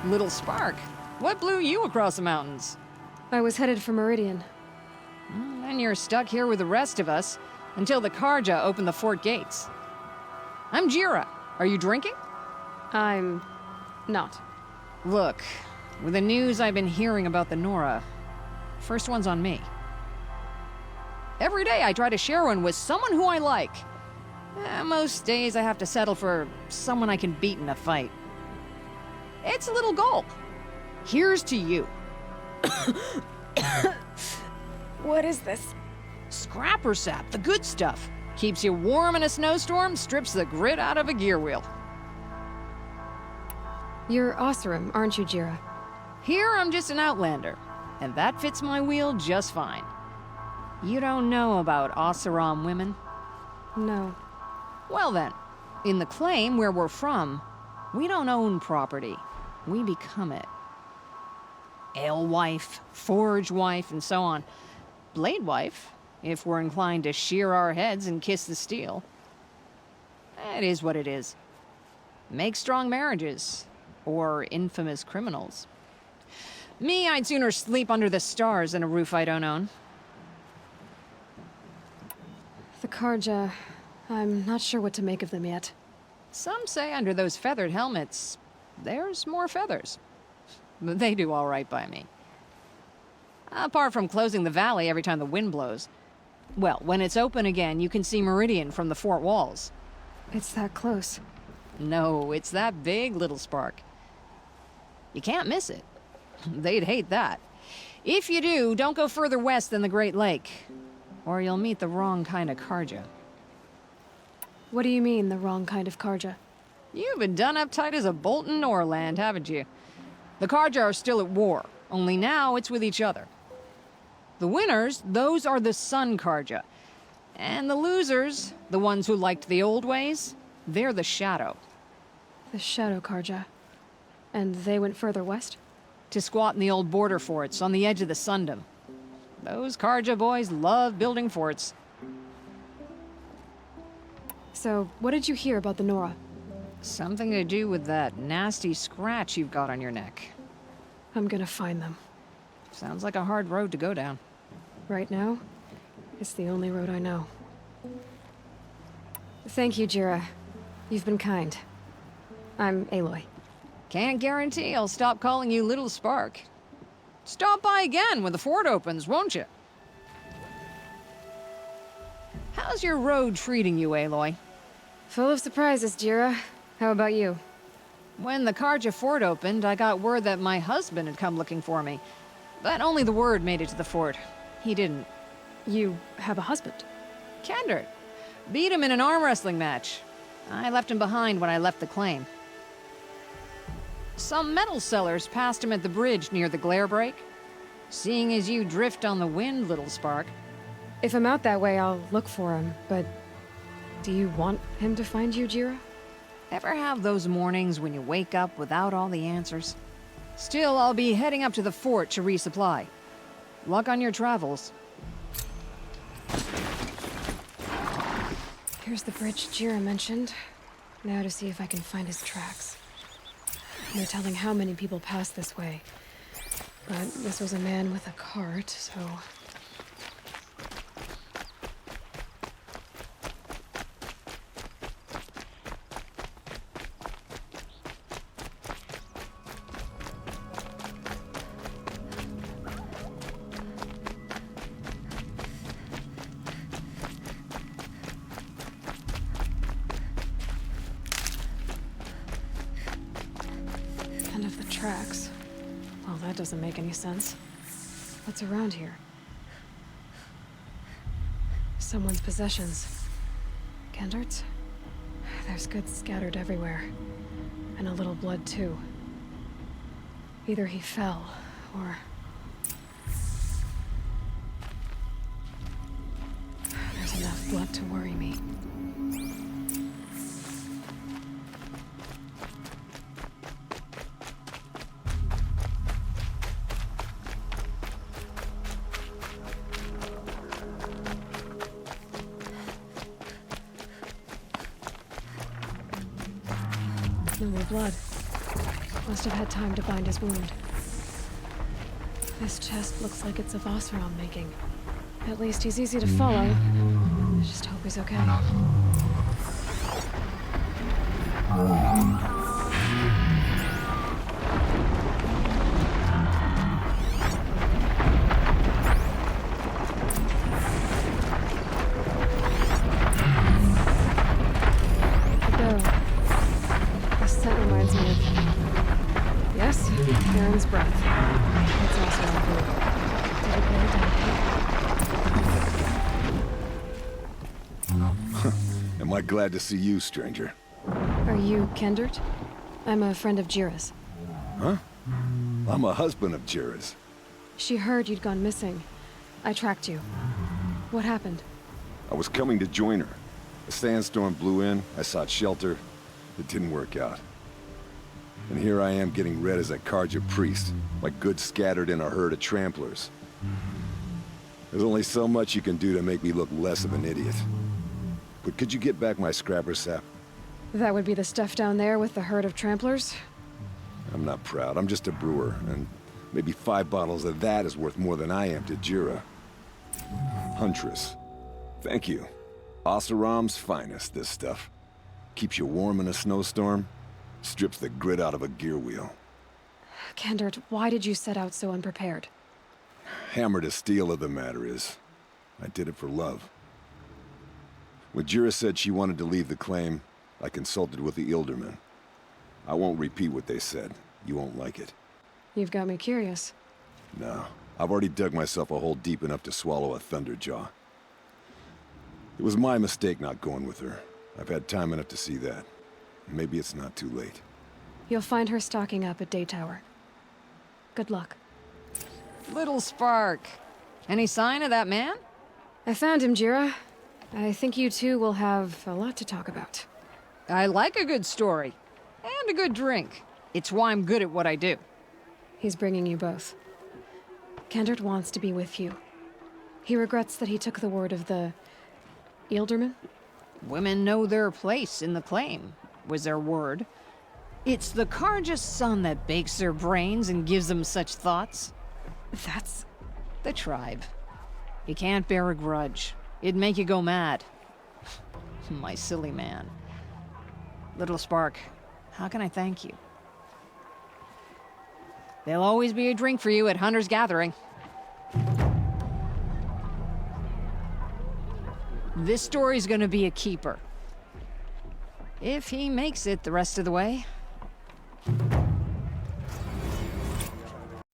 Little Spark, what blew you across the mountains? I was headed for Meridian. And you're stuck here with the rest of us until the Karja open the fort gates. I'm Gera. Are you drinking? I'm not. Look, with the news I've been hearing about the Nora, first one's on me. Every day I try to share one with someone who I like. Most days I have to settle for someone I can beat in a fight. It's a little goal. Here's to you. What is this? Scrapper sap, the good stuff. Keeps you warm in a snowstorm, strips the grit out of a gear wheel. You're Oseram, aren't you, Gera? Here I'm just an outlander, and that fits my wheel just fine. You don't know about Oseram women? No. Well then, in the claim where we're from, we don't own property. We become it. Alewife, forge wife, and so on. Blade wife, if we're inclined to shear our heads and kiss the steel. It is what it is. Make strong marriages, or infamous criminals. Me, I'd sooner sleep under the stars than a roof I don't own. The Karja, I'm not sure what to make of them yet. Some say under those feathered helmets, there's more feathers. But they do all right by me. Apart from closing the valley every time the wind blows. Well, when it's open again, you can see Meridian from the fort walls. It's that close. No, it's that big, Little Spark. You can't miss it. They'd hate that. If you do, don't go further west than the Great Lake, or you'll meet the wrong kind of Karja. What do you mean, the wrong kind of Karja? You've been done up tight as a bolt in Norland, haven't you? The Karja are still at war, only now it's with each other. The winners, those are the Sun Karja. And the losers, the ones who liked the old ways, they're the Shadow. The Shadow Karja. And they went further west? To squat in the old border forts on the edge of the Sundom. Those Karja boys love building forts. So, what did you hear about the Nora? Something to do with that nasty scratch you've got on your neck. I'm gonna find them. Sounds like a hard road to go down. Right now, it's the only road I know. Thank you, Gera. You've been kind. I'm Aloy. Can't guarantee I'll stop calling you Little Spark. Stop by again when the fort opens, won't you? How's your road treating you, Aloy? Full of surprises, Gera. How about you? When the Karja fort opened, I got word that my husband had come looking for me. But only the word made it to the fort. He didn't. You have a husband? Kendrick. Beat him in an arm wrestling match. I left him behind when I left the claim. Some metal sellers passed him at the bridge near the glare break. Seeing as you drift on the wind, Little Spark. If I'm out that way, I'll look for him, but... do you want him to find you, Gera? Ever have those mornings when you wake up without all the answers? Still, I'll be heading up to the fort to resupply. Luck on your travels. Here's the bridge Gera mentioned. Now to see if I can find his tracks. No telling how many people pass this way. But this was a man with a cart, so... End of the tracks. Well, that doesn't make any sense. What's around here? Someone's possessions. Gendarts? There's goods scattered everywhere. And a little blood, too. Either he fell, or... there's enough blood to worry me. No more blood. Must have had time to bind his wound. This chest looks like it's of Oseram making. At least he's easy to follow. I just hope he's okay. The scent reminds me of... Yes, Aaron's breath. It's also on blue. Did it really die? Am I glad to see you, stranger? Are you Kendert? I'm a friend of Gera's. Huh? I'm a husband of Gera's. She heard you'd gone missing. I tracked you. What happened? I was coming to join her. A sandstorm blew in, I sought shelter. It didn't work out. And here I am getting read as a Karja priest, my goods scattered in a herd of tramplers. There's only so much you can do to make me look less of an idiot. But could you get back my scrapper sap? That would be the stuff down there with the herd of tramplers? I'm not proud, I'm just a brewer, and maybe 5 bottles of that is worth more than I am to Gera. Huntress. Thank you. Oseram's finest, this stuff. Keeps you warm in a snowstorm, strips the grit out of a gear wheel. Kendert, why did you set out so unprepared? Hammer to steel of the matter is, I did it for love. When Gera said she wanted to leave the claim, I consulted with the Ealdorman. I won't repeat what they said. You won't like it. You've got me curious. No, I've already dug myself a hole deep enough to swallow a thunderjaw. It was my mistake not going with her. I've had time enough to see that. Maybe it's not too late. You'll find her stocking up at Daytower. Good luck. Little Spark. Any sign of that man? I found him, Gera. I think you two will have a lot to talk about. I like a good story. And a good drink. It's why I'm good at what I do. He's bringing you both. Kendert wants to be with you. He regrets that he took the word of the... Ealdorman? Women know their place in the claim, was their word. It's the Karja's son that bakes their brains and gives them such thoughts. That's... The tribe. You can't bear a grudge. It'd make you go mad. My silly man. Little Spark, how can I thank you? There'll always be a drink for you at Hunter's Gathering. This story's gonna be a keeper. If he makes it the rest of the way.